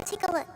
and take a look.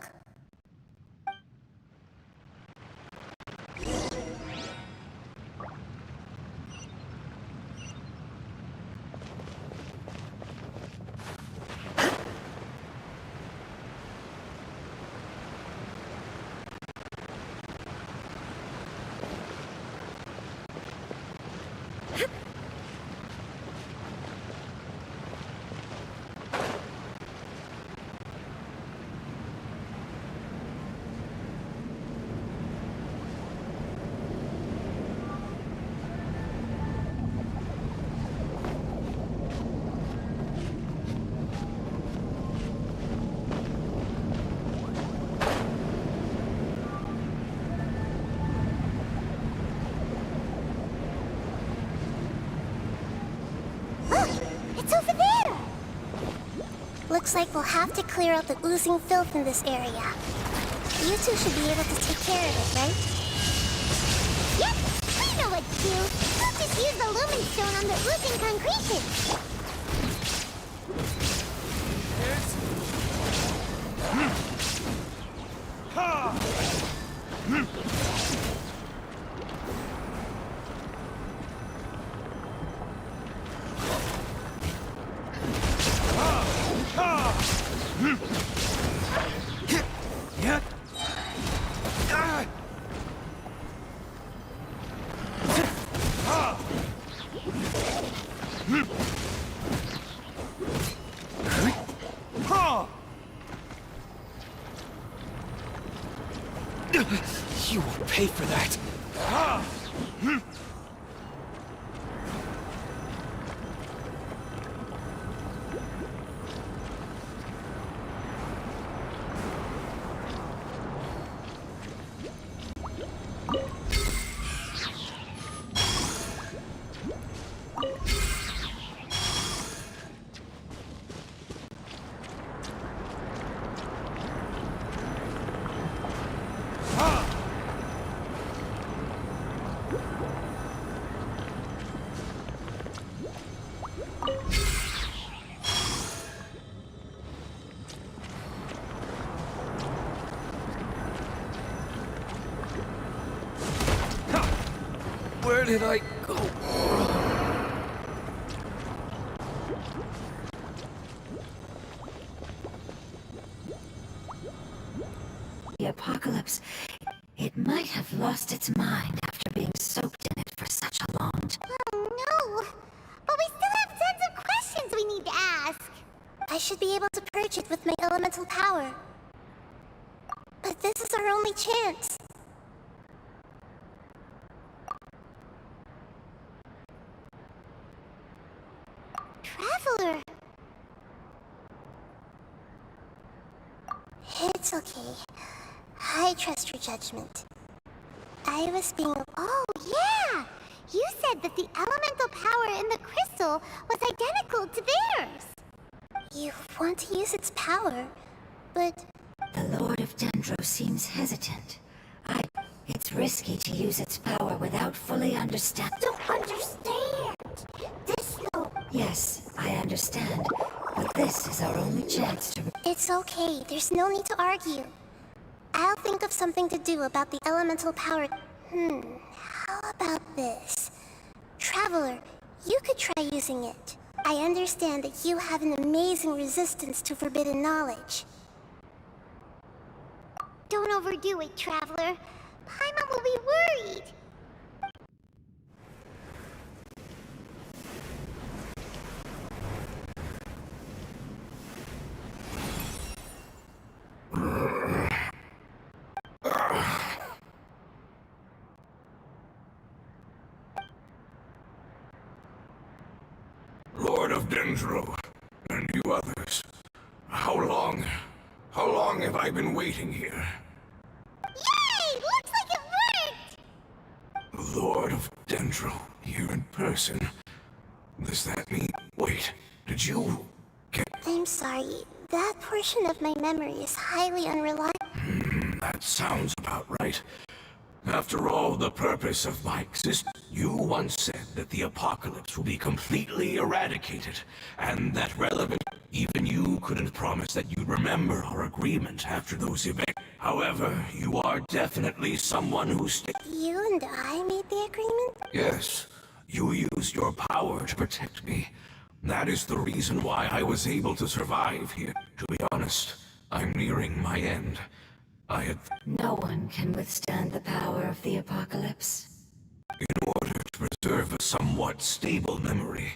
It's over there! Looks like we'll have to clear out the oozing filth in this area. You two should be able to take care of it, right? Yep, we know what to do. We'll just use the lumen stone on the oozing concretion. You will pay for that. Where did I go? The apocalypse, it might have lost its mind after being soaked in it for such a long time. Oh no! But we still have tons of questions we need to ask. I should be able to purge it with my elemental power. But this is our only chance. Traveler! It's okay. I trust your judgment. I was being... Oh, yeah! You said that the elemental power in the crystal was identical to theirs. You want to use its power, but... The Lord of Dendro seems hesitant. It's risky to use its power without fully understanding. Don't understand! This though... Yes, I understand. But this is our only chance to... It's okay. There's no need to argue. I'll think of something to do about the elemental power. How about this? Traveler, you could try using it. I understand that you have an amazing resistance to forbidden knowledge. Don't overdo it, Traveler. Paimon will be worried. Lord of Dendro, and you others. How long have I been waiting here? Yay! Looks like it worked! Lord of Dendro, here in person. Does that mean... Wait, did you get... I'm sorry. That portion of my memory is highly unreliable. That sounds about right. After all, the purpose of my existence... You once said that the apocalypse will be completely eradicated, and that relevant... Even you couldn't promise that you'd remember our agreement after those events. However, you are definitely someone who You and I made the agreement? Yes, you used your power to protect me. That is the reason why I was able to survive here. To be honest, I'm nearing my end. I had... No one can withstand the power of the apocalypse. In order to preserve a somewhat stable memory,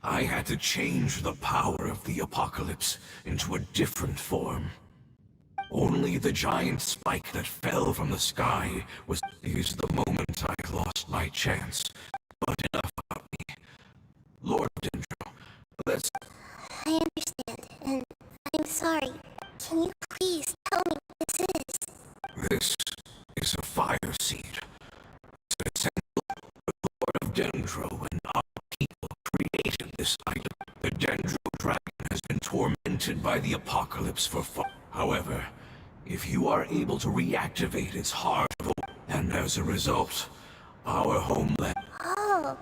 I had to change the power of the apocalypse into a different form. Only the giant spike that fell from the sky was the moment I lost my chance. But enough about me. Lord Dendro, let's... I understand, and I'm sorry. Can you please tell me what this is? This is a fire seed. It's essential. The Lord of Dendro and our people created this item. The Dendro dragon has been tormented by the apocalypse for far. However, if you are able to reactivate its heart, and as a result, our homeland... Oh,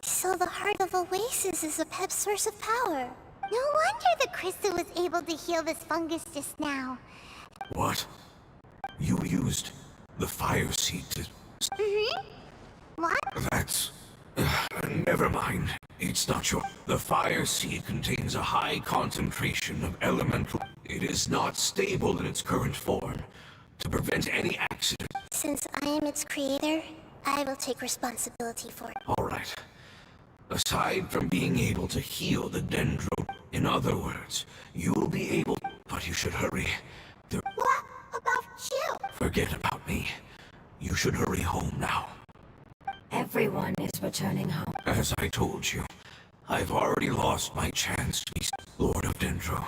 so the Heart of Oasis is a pep source of power. No wonder the crystal was able to heal this fungus just now. What? You used the fire seed to... What? That's... never mind. It's not your... The fire seed contains a high concentration of elemental... It is not stable in its current form. To prevent any accident... Since I am its creator, I will take responsibility for it. Alright. Aside from being able to heal the Dendro... In other words, you'll be able... But you should hurry. What about you? Forget about me. You should hurry home now. Everyone is returning home. As I told you, I've already lost my chance to be Lord of Dendro.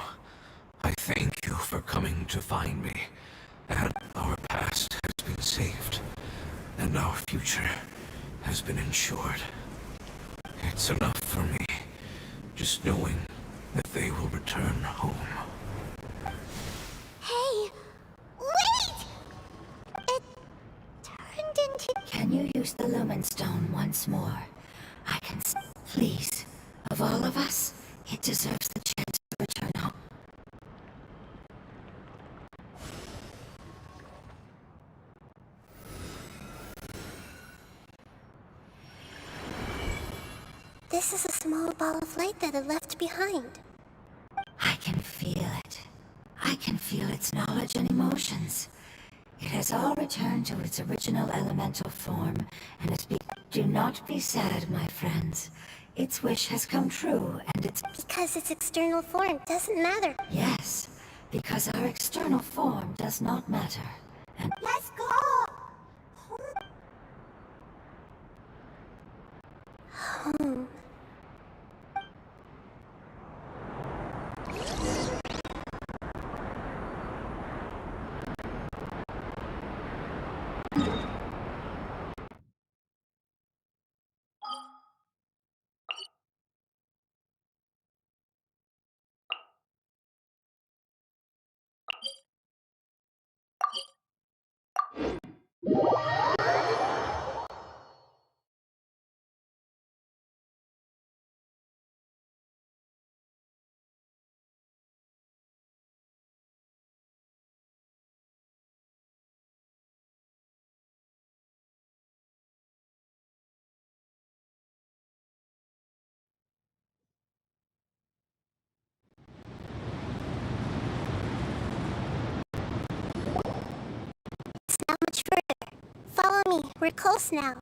I thank you for coming to find me, and our past has been saved, and our future has been ensured. It's enough for me, just knowing that they will return home. Hey, wait! It turned into... Can you use the Lumen Stone once more? I can please. Of all of us, it deserves the chance to return home. This is a small ball of light that it left behind. I can feel it. I can feel its knowledge and emotions. It has all returned to its original elemental form, and do not be sad, my friends. Its wish has come true, and it's... Because its external form doesn't matter. Yes, because our external form does not matter. And Let's go! Home. It's not much further. Follow me. We're close now.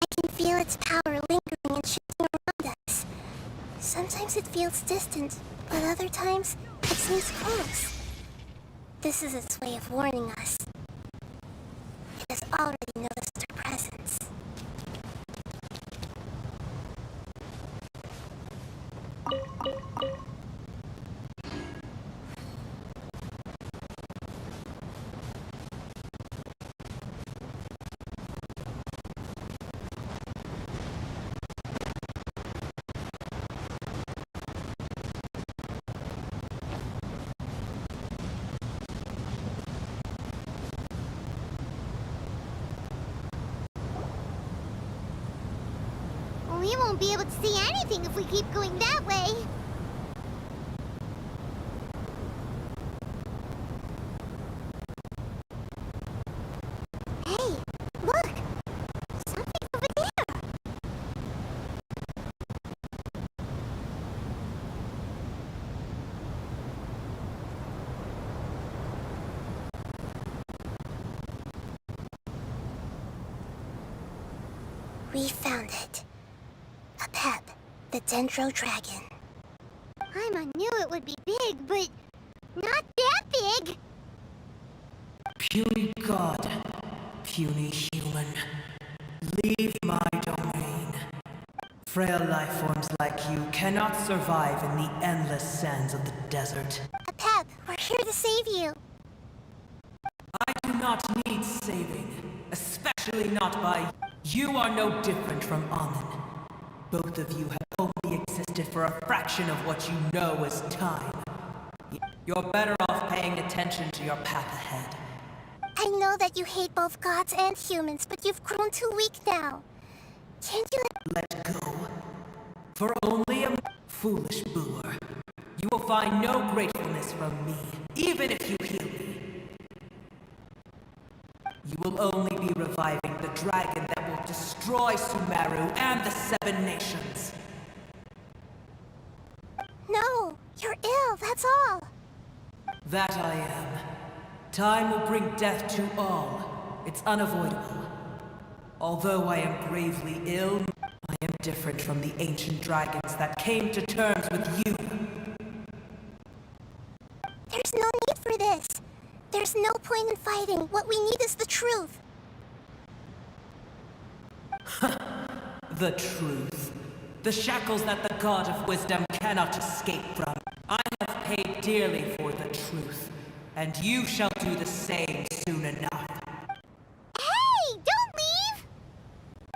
I can feel its power lingering and shifting around us. Sometimes it feels distant, but other times it seems close. This is its way of warning us. It has already noticed our presence. We won't be able to see anything if we keep going that way. Hey, look! Something over there! We found it. A pep, the Dendro Dragon. I knew it would be big, but not that big! Puny god, puny human, leave my domain. Frail life forms like you cannot survive in the endless sands of the desert. A pep, we're here to save you. I do not need saving, especially not by... You are no different from Amun. Both of you have only existed for a fraction of what you know as time. You're better off paying attention to your path ahead. I know that you hate both gods and humans, but you've grown too weak now. Can't you Let go. For only a foolish boor. You will find no gratefulness from me, even if you heal me. You will only be reviving the dragon that will destroy Sumeru and the Seven Nations. No, you're ill, that's all. That I am. Time will bring death to all. It's unavoidable. Although I am gravely ill, I am different from the ancient dragons that came to terms with you. There's no need for this. There's no point in fighting. What we need is the truth. The truth. The shackles that the God of Wisdom cannot escape from. I have paid dearly for the truth, and you shall do the same soon enough. Hey! Don't leave!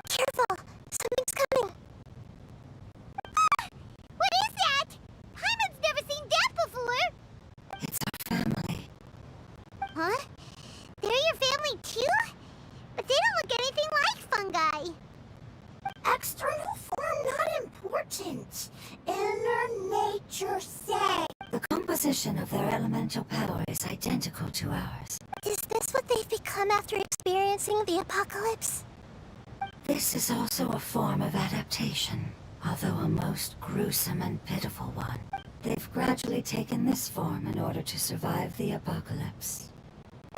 Careful, something's coming. Ah! What is that? Hyman's never seen that before! It's our family. Huh? They're your family too? But they don't look anything like fungi. External form not important. Inner nature say. The composition of their elemental power is identical to ours. Is this what they've become after experiencing the apocalypse? This is also a form of adaptation, although a most gruesome and pitiful one. They've gradually taken this form in order to survive the apocalypse.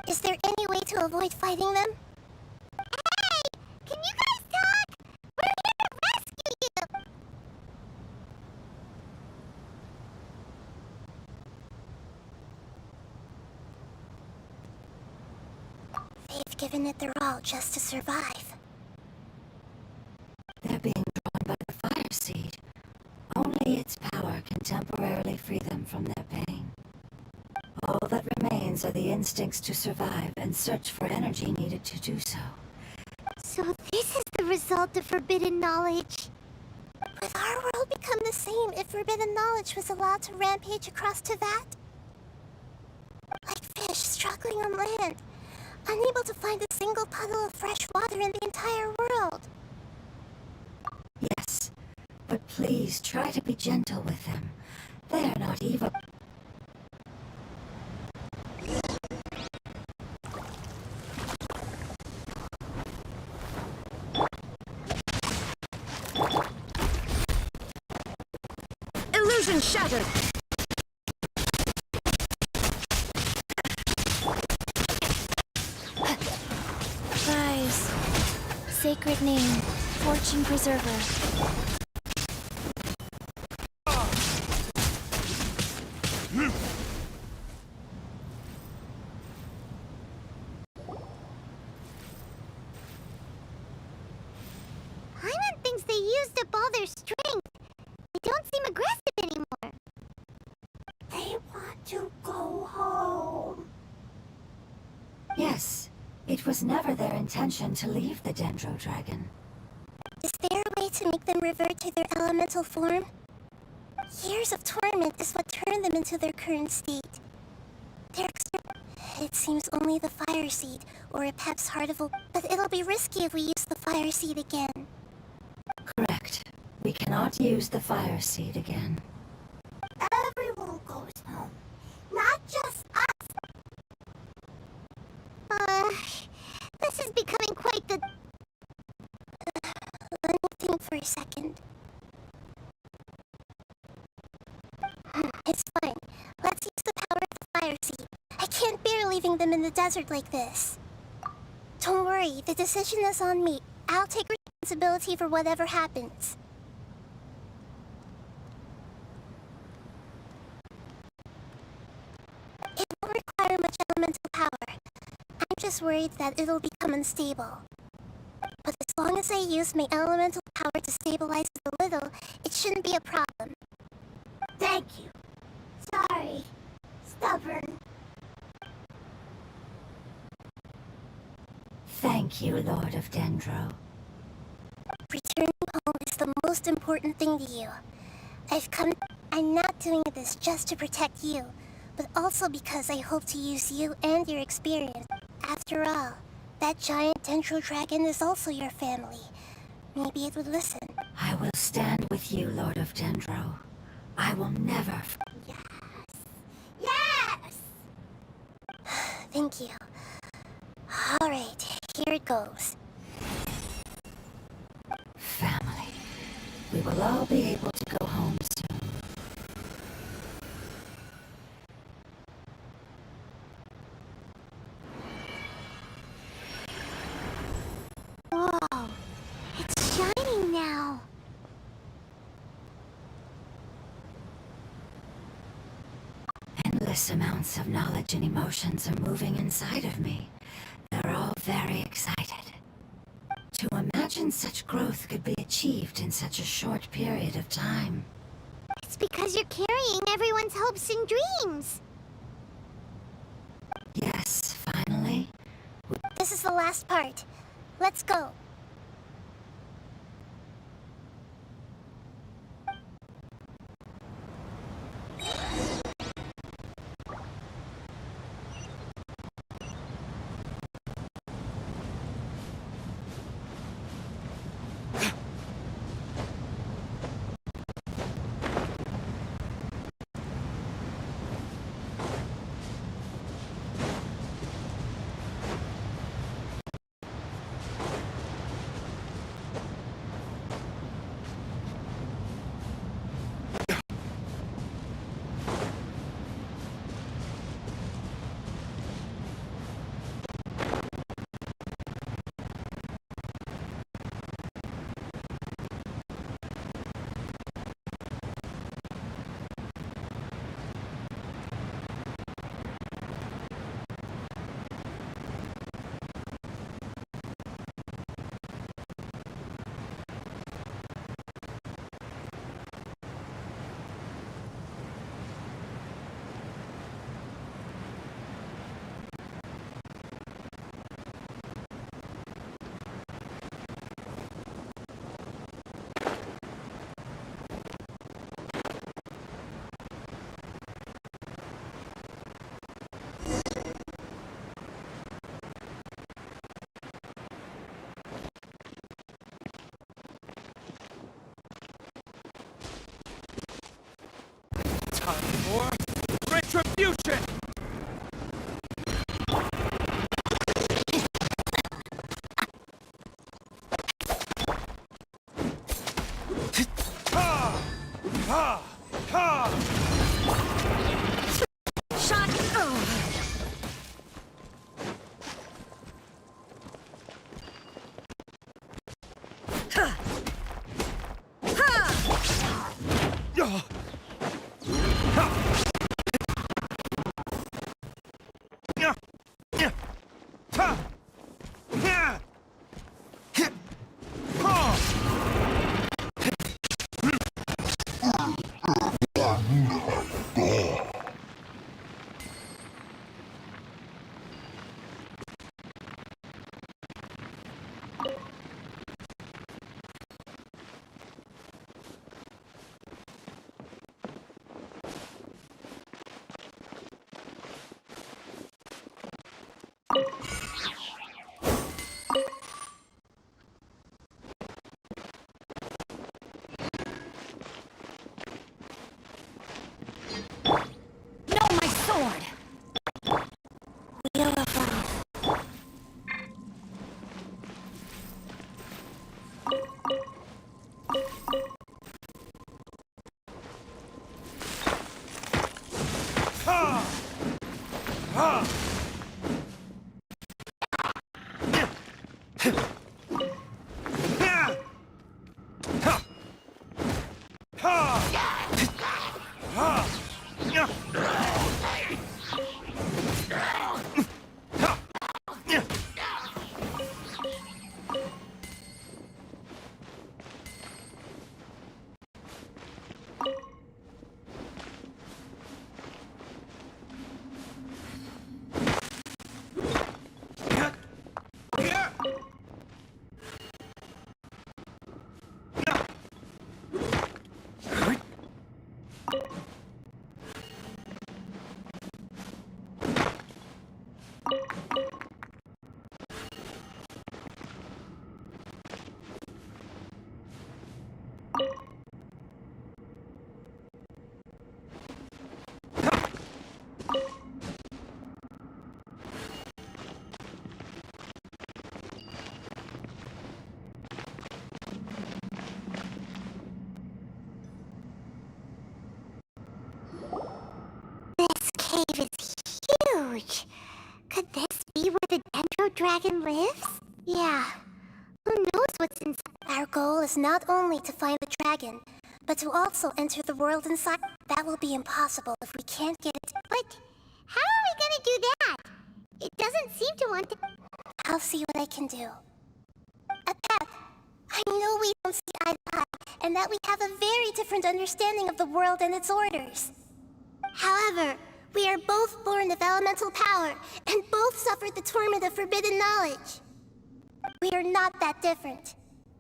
Is there any way to avoid fighting them? Hey! Can you guys talk? We're here to rescue you! They've given it their all just to survive. They're being drawn by the fire seed. Only its power can temporarily free them from their pain. All that remains are the instincts to survive and search for energy needed to do so. So this is the result of forbidden knowledge. Would our world become the same if forbidden knowledge was allowed to rampage across Tevat? Like fish struggling on land, unable to find a single puddle of fresh water in the entire world. Yes, but please try to be gentle with them. They are not evil. Illusion shattered! Rise. Sacred name, Fortune Preserver. Hyman thinks they used up all their strength. They don't seem aggressive anymore. They want to go home. Yes, it was never their intention to leave the Dendro Dragon. Is there a way to make them revert to their elemental form? Years of torment is what turned them into their current state. It seems only the fire seed, or a Pep's heart of a... But it'll be risky if we use the fire seed again. Correct. We cannot use the fire seed again. Everyone goes home. Not just us. This is becoming quite the... Let me think for a second. It's fine. Let's use the power of the fire seed. I can't bear leaving them in the desert like this. Don't worry, the decision is on me. I'll take responsibility for whatever happens. It won't require much elemental power. I'm just worried that it'll become unstable. But as long as I use my elemental power to stabilize it a little, it shouldn't be a problem. Thank you. Sorry. Stubborn. Thank you, Lord of Dendro. Returning home is the most important thing to you. I'm not doing this just to protect you, but also because I hope to use you and your experience. After all, that giant Dendro dragon is also your family. Maybe it would listen. I will stand with you, Lord of Dendro. I will never... Yes! Thank you. Alright, here it goes. Family. We will all be able to go home soon. Whoa. It's shining now. Endless amounts of knowledge and emotions are moving inside of me. They're all very excited. To imagine such growth could be achieved in such a short period of time. It's because you're carrying everyone's hopes and dreams. Yes, finally. This is the last part. Let's go. Time for retribution! Ha! Ha! Ha! Shot. Yeah. Yeah. Yeah. Ha! Yeah. Hit. Ha! Forward! Wheel of Life. Ha! Ha! This cave is huge. Could this be where the Dendro Dragon lives? Yeah. Who knows what's inside? Our goal is not only to find the dragon, but to also enter the world inside. That will be impossible if we can't get it. But how are we gonna do that? It doesn't seem to want to... I'll see what I can do. At that, I know we don't see eye to eye, and that we have a very different understanding of the world and its orders. However, we are both born of elemental power, and both suffered the torment of forbidden knowledge. We are not that different.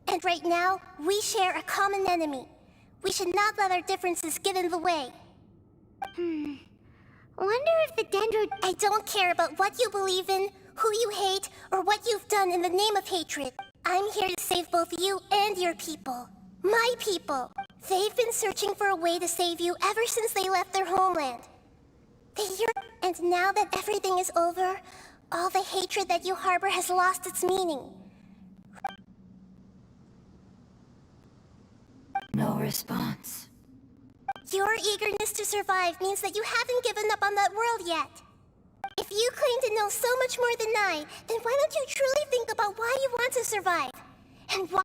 And right now, we share a common enemy. We should not let our differences get in the way. Wonder if the Dendro... I don't care about what you believe in, who you hate, or what you've done in the name of hatred. I'm here to save both you and your people. My people. They've been searching for a way to save you ever since they left their homeland. And now that everything is over, all the hatred that you harbor has lost its meaning. No response. Your eagerness to survive means that you haven't given up on that world yet. If you claim to know so much more than I, then why don't you truly think about why you want to survive? And why...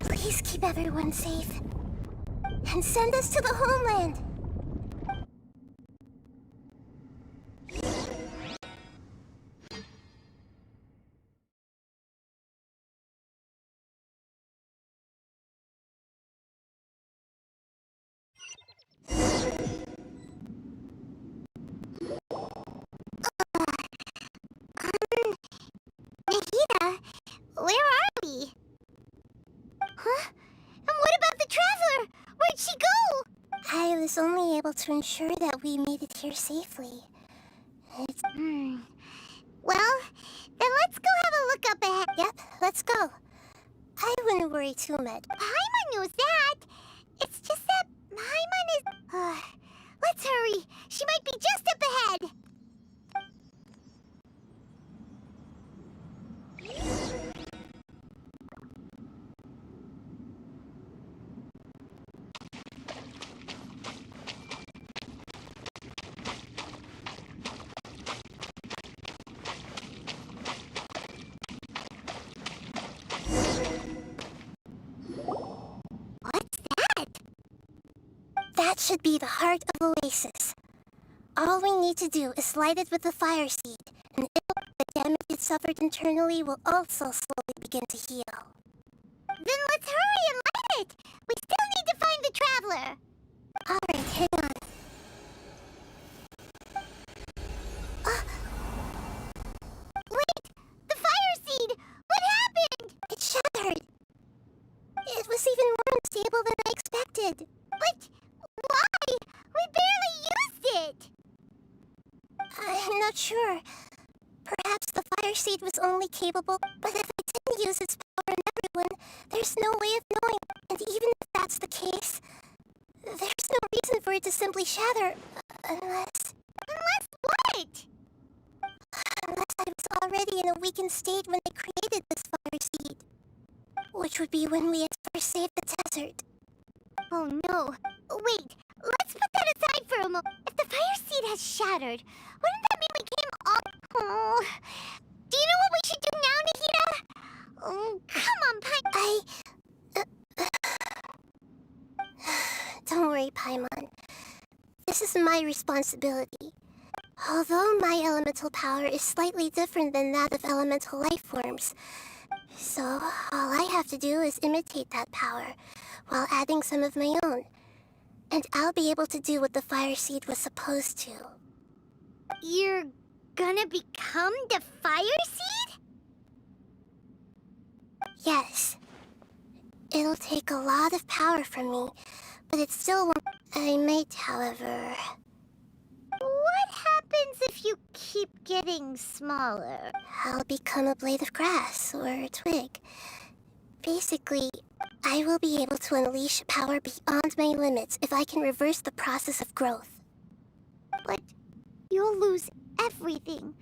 Please keep everyone safe. And send us to the homeland. Nahida, where are we? Huh? And what about the Traveler? Where'd she go? I was only able to ensure that we made it here safely. Well, then let's go have a look up ahead. Yep, let's go. I wouldn't worry too much. Paimon knows that. It's just that Paimon is... let's hurry. She might be just up ahead. What's that? That should be the heart of Oasis. All we need to do is light it with the fire seed, and the damage it suffered internally will also slowly begin to heal. Then let's hurry and light it. We still need to find the Traveler. Alright, hang on. Wait, the fire seed. What happened? It shattered. It was even more unstable than I expected. But why? We barely used it. I'm not sure. Perhaps Fire Seed was only capable, but if I didn't use its power on everyone, there's no way of knowing. And even if that's the case, there's no reason for it to simply shatter, unless... Unless what? Unless I was already in a weakened state when I created this Fire Seed. Which would be when we had first saved the desert. Oh no. Wait, let's put that aside for a moment. If the Fire Seed has shattered, wouldn't that mean we came all... Oh. Do you know what we should do now, Nahida? Oh, come on, Don't worry, Paimon. This is my responsibility. Although my elemental power is slightly different than that of elemental life forms, so all I have to do is imitate that power, while adding some of my own. And I'll be able to do what the Fire Seed was supposed to. You're gonna become the Fire Seed? Yes. It'll take a lot of power from me, but it still won't... I might, however... What happens if you keep getting smaller? I'll become a blade of grass or a twig. Basically, I will be able to unleash power beyond my limits if I can reverse the process of growth. But you'll lose everything.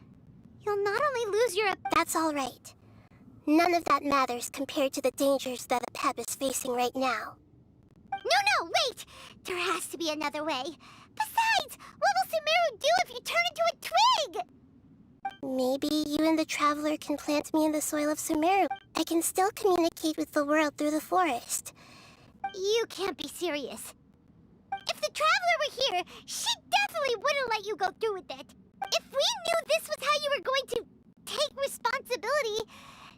You'll not only lose your... That's all right. None of that matters compared to the dangers that Apep is facing right now. No, wait! There has to be another way. Besides, what will Sumeru do if you turn into a twig? Maybe you and the Traveler can plant me in the soil of Sumeru. I can still communicate with the world through the forest. You can't be serious. If the Traveler were here, she definitely wouldn't let you go through with it. If we knew this was how you were going to take responsibility,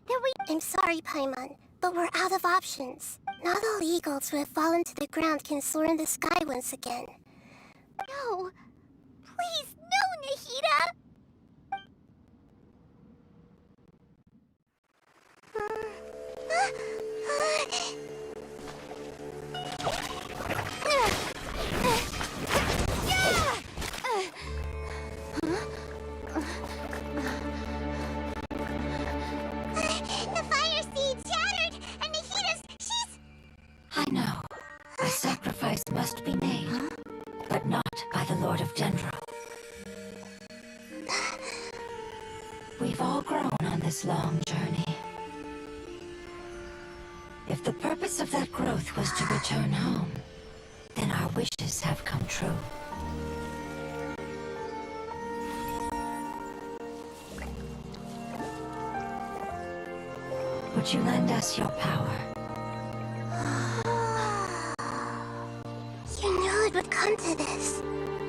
then we... I'm sorry, Paimon, but we're out of options. Not all eagles who have fallen to the ground can soar in the sky once again. No. Please, no, Nahida! The Fire Seed shattered, and she's... I know. A sacrifice must be made, but not by the Lord of Dendro. We've all grown on this long journey. If the purpose of that growth was to return home, then our wishes have come true. Would you lend us your power? You knew it would come to this.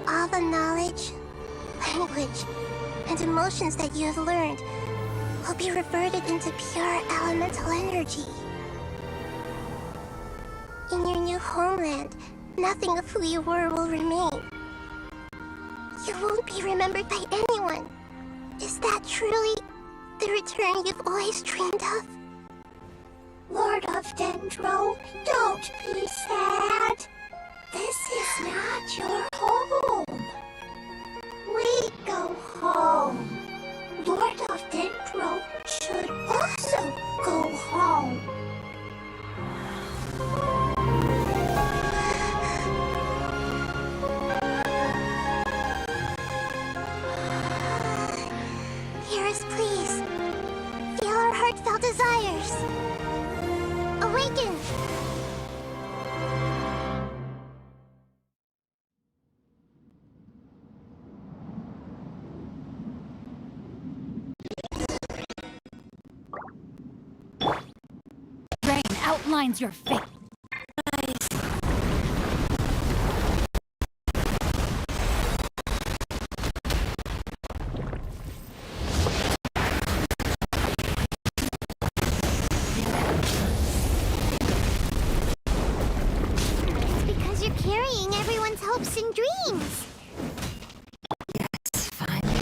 All the knowledge, language, and emotions that you have learned will be reverted into pure elemental energy. In your new homeland, nothing of who you were will remain. You won't be remembered by anyone. Is that truly the return you've always dreamed of? Lord of Dendro, don't be sad. This is not your home. We go home. Lord of Dendro should also go home. Hear us, please. Feel our heartfelt desires. Awaken! Rain outlines your fate. It's because you're carrying everyone's hopes and dreams. Yes, finally.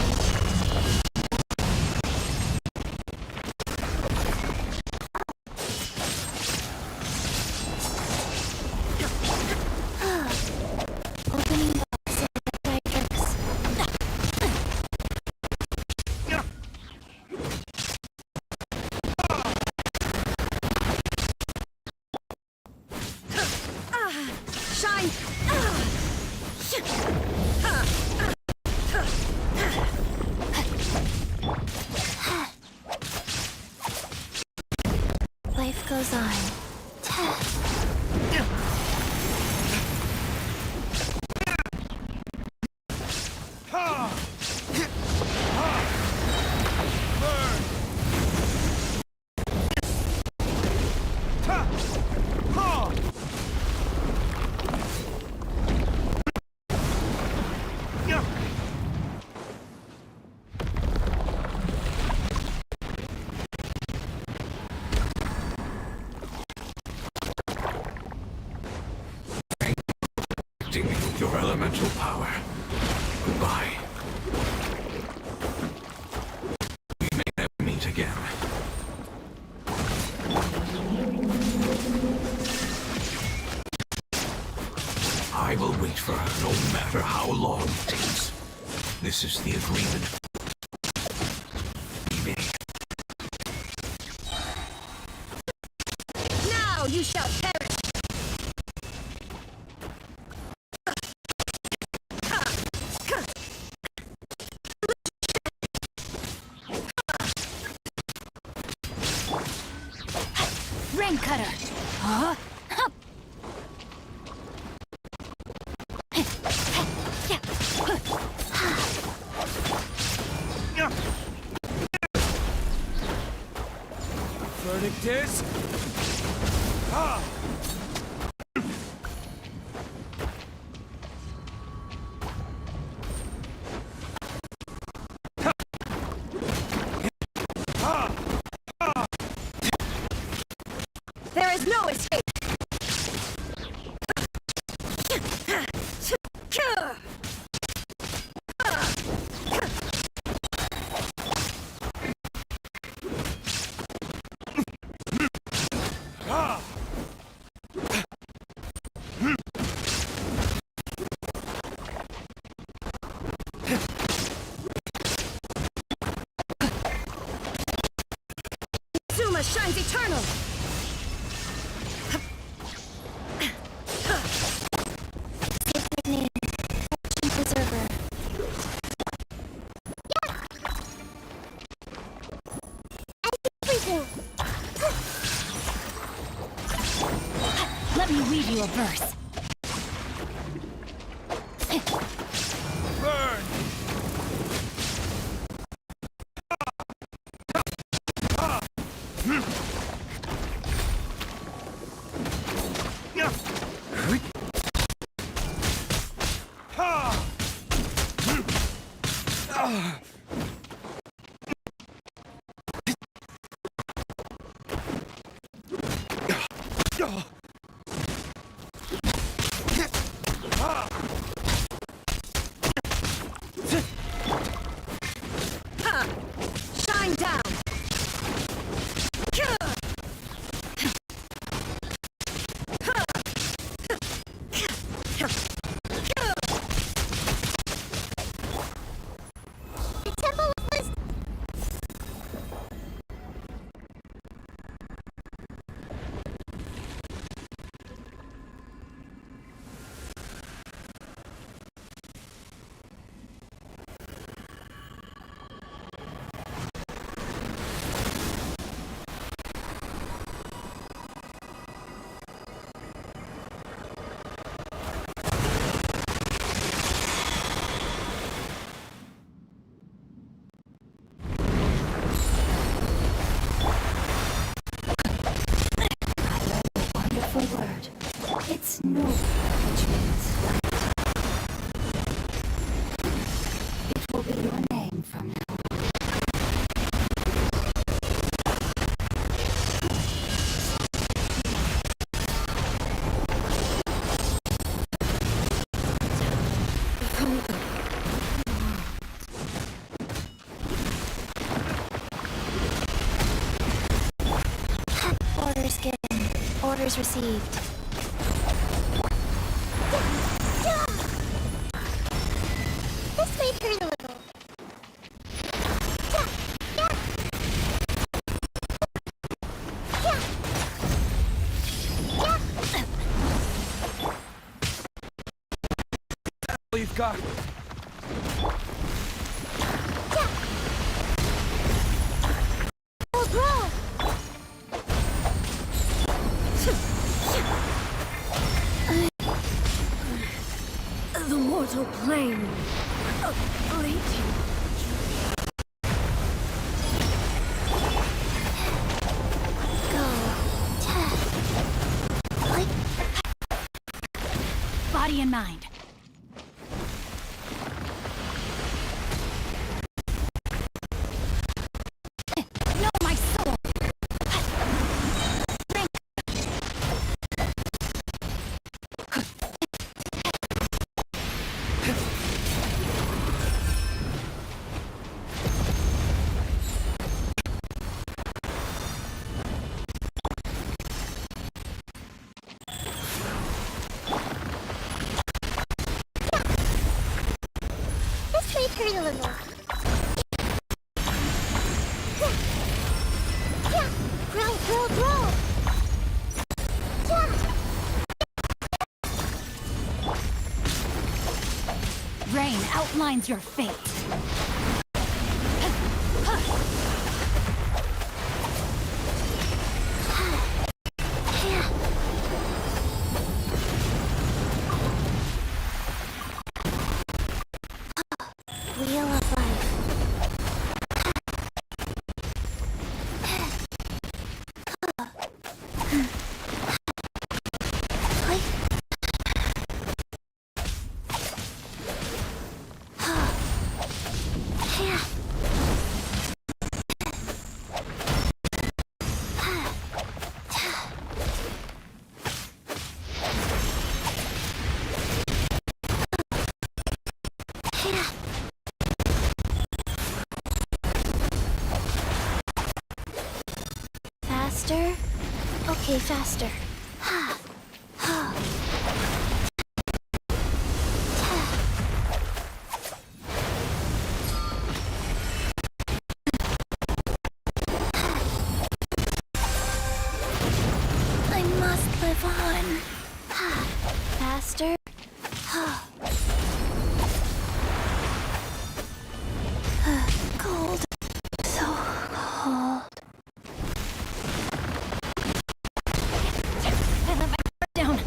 goes on. Your elemental power. Goodbye. We may never meet again. I will wait for her no matter how long it takes. This is the agreement we made. Now you shall perish! Rain cutter. Huh? Verdict is... Ah! There is no escape! Zuma shines eternal! Sacred name. Fortune preserver. Everything. Let me read you a verse. Burn! Shine down! Temple was... Wonderful word. It's no which means light. It will be your name from now on. Orders given. Orders received. This may hurt a little. All you've got. Oh, bro! elemental plane. Fleeting. Go. Like, Body and mind. No, my soul. let's try hurry a little. Yeah. Roll. Yeah. Rain outlines your fate. Wheel of life. Faster? Okay, faster. I must live on. Faster? Cold. So cold. Down.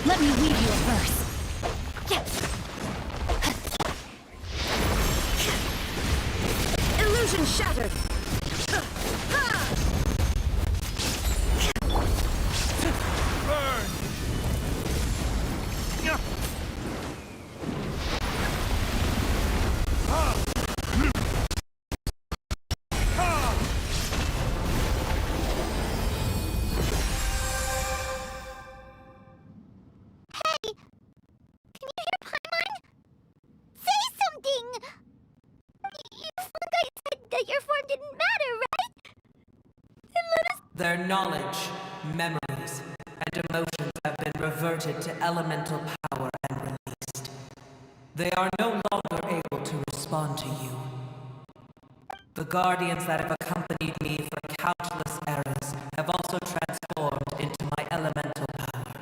Let me weave you a verse. Illusion shattered. Burn! Say something! You fungi said that your form didn't matter, right? Then let us... Their knowledge, memories, and emotions have been reverted to elemental power and released. They are no longer able to respond to you. The guardians that have accompanied me for countless eras have also transformed into my elemental power.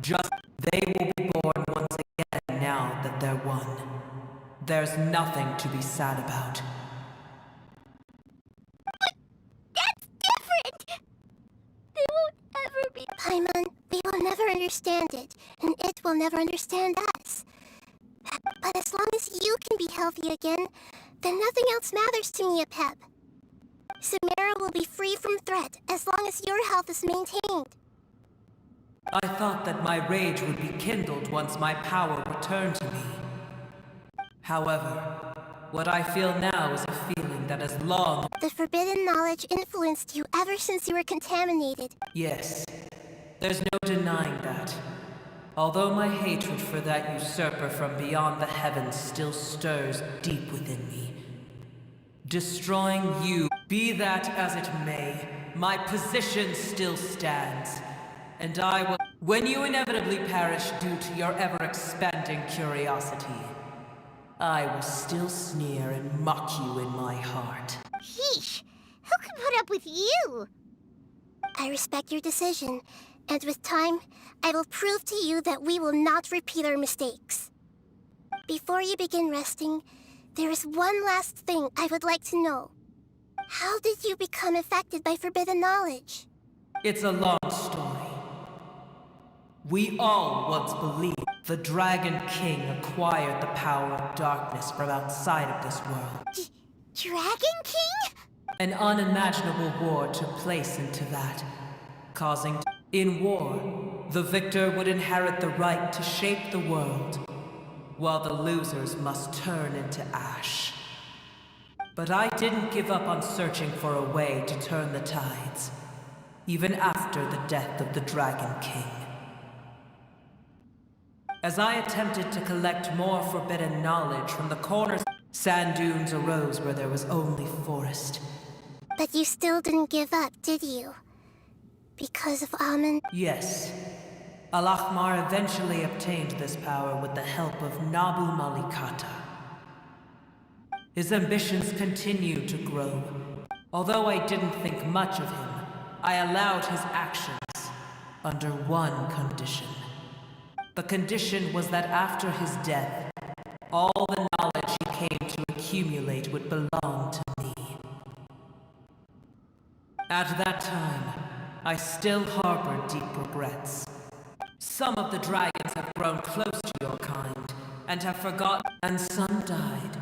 Just they will be born once again now that they're one. There's nothing to be sad about. That's different! They won't ever be... Paimon, we will never understand it, and it will never understand us. But as long as you can be healthy again, then nothing else matters to me, Apep. Samara will be free from threat as long as your health is maintained. I thought that my rage would be kindled once my power returned to me. However, what I feel now is a feeling that as long... The forbidden knowledge influenced you ever since you were contaminated. Yes, there's no denying that. Although my hatred for that usurper from beyond the heavens still stirs deep within me. Destroying you, be that as it may, my position still stands. And I will... When you inevitably perish due to your ever-expanding curiosity, I will still sneer and mock you in my heart. Yeesh! Who can put up with you? I respect your decision, and with time, I will prove to you that we will not repeat our mistakes. Before you begin resting, there is one last thing I would like to know. How did you become affected by forbidden knowledge? It's a long story. We all once believed the Dragon King acquired the power of darkness from outside of this world. Dragon King? An unimaginable war took place into that, causing... In war, the victor would inherit the right to shape the world, while the losers must turn into ash. But I didn't give up on searching for a way to turn the tides, even after the death of the Dragon King. As I attempted to collect more forbidden knowledge from the corners, sand dunes arose where there was only forest. But you still didn't give up, did you? Because of Amun? Yes. Al-Ahmar eventually obtained this power with the help of Nabu Malikata. His ambitions continued to grow. Although I didn't think much of him, I allowed his actions under one condition. The condition was that after his death, all the knowledge he came to accumulate would belong to me. At that time, I still harbor deep regrets. Some of the dragons have grown close to your kind, and have forgotten, and some died,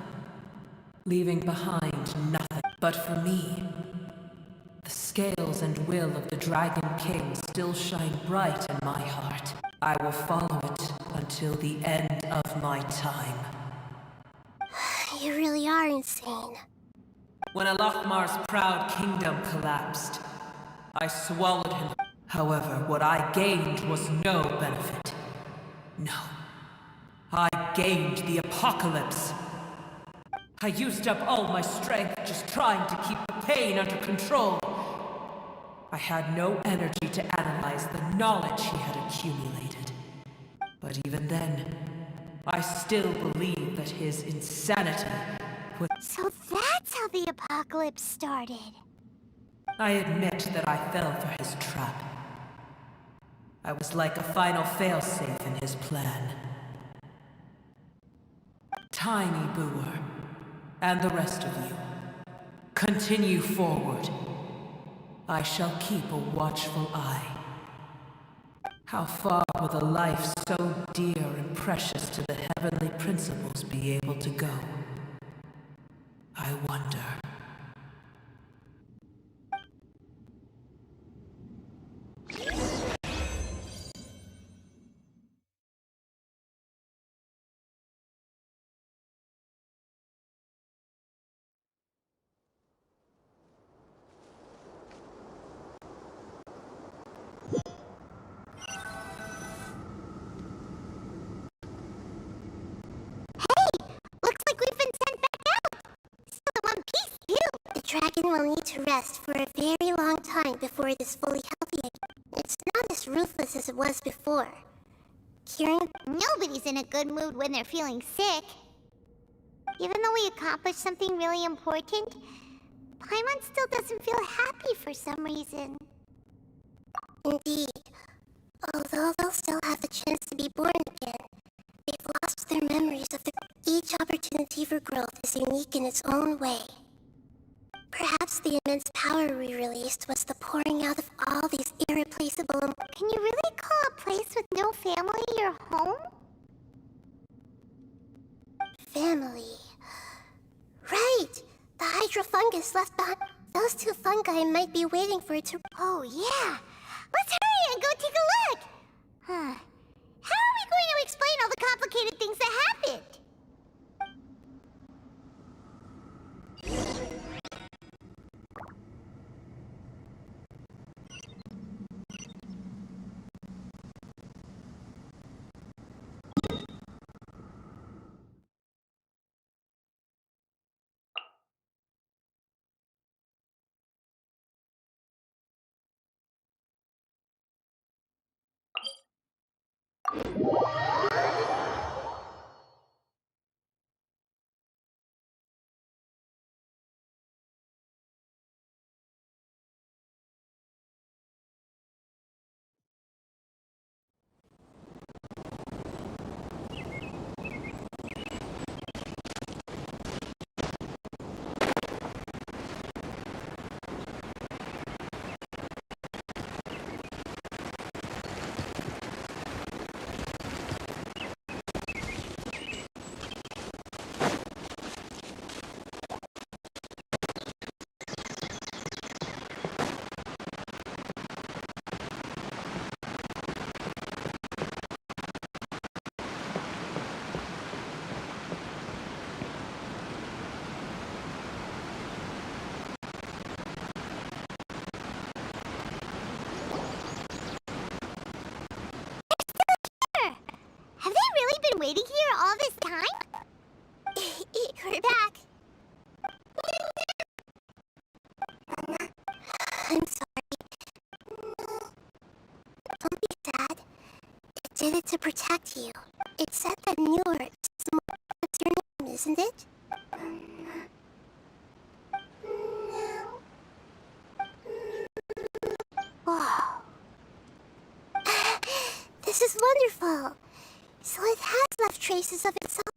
leaving behind nothing. But for me, the scales and will of the Dragon King still shine bright in my heart. I will follow it until the end of my time. You really are insane. When Al-Ahmar's proud kingdom collapsed, I swallowed him. However, what I gained was no benefit. No. I gained the apocalypse. I used up all my strength just trying to keep the pain under control. I had no energy to analyze the knowledge he had accumulated. But even then, I still believe that his insanity was... So that's how the apocalypse started. I admit that I fell for his trap. I was like a final failsafe in his plan. Tiny Booer, and the rest of you, continue forward. I shall keep a watchful eye. How far will a life so dear and precious to the heavenly principles be able to go? I wonder. Looks like we've been sent back out. So the One Piece too. The dragon will need to rest for a very long time before it is fully healthy again. It's not as ruthless as it was before. Kieran? Nobody's in a good mood when they're feeling sick. Even though we accomplished something really important, Paimon still doesn't feel happy for some reason. Indeed. Although they'll still have the chance to be born again, they've lost their memories of each opportunity for growth is unique in its own way. Perhaps the immense power we released was the pouring out of all these irreplaceable... Can you really call a place with no family your home? Family. Right! The hydrofungus left behind. Those two fungi might be waiting for it to... Oh, yeah. Let's hurry and go take a look. Huh. How are we going to explain all the complicated things that happened? Have they really been waiting here all this time? We're back. I'm sorry. Don't be sad. It did it to protect you. It said that you were... What's your name, isn't it? Whoa. This is wonderful. So it has left traces of itself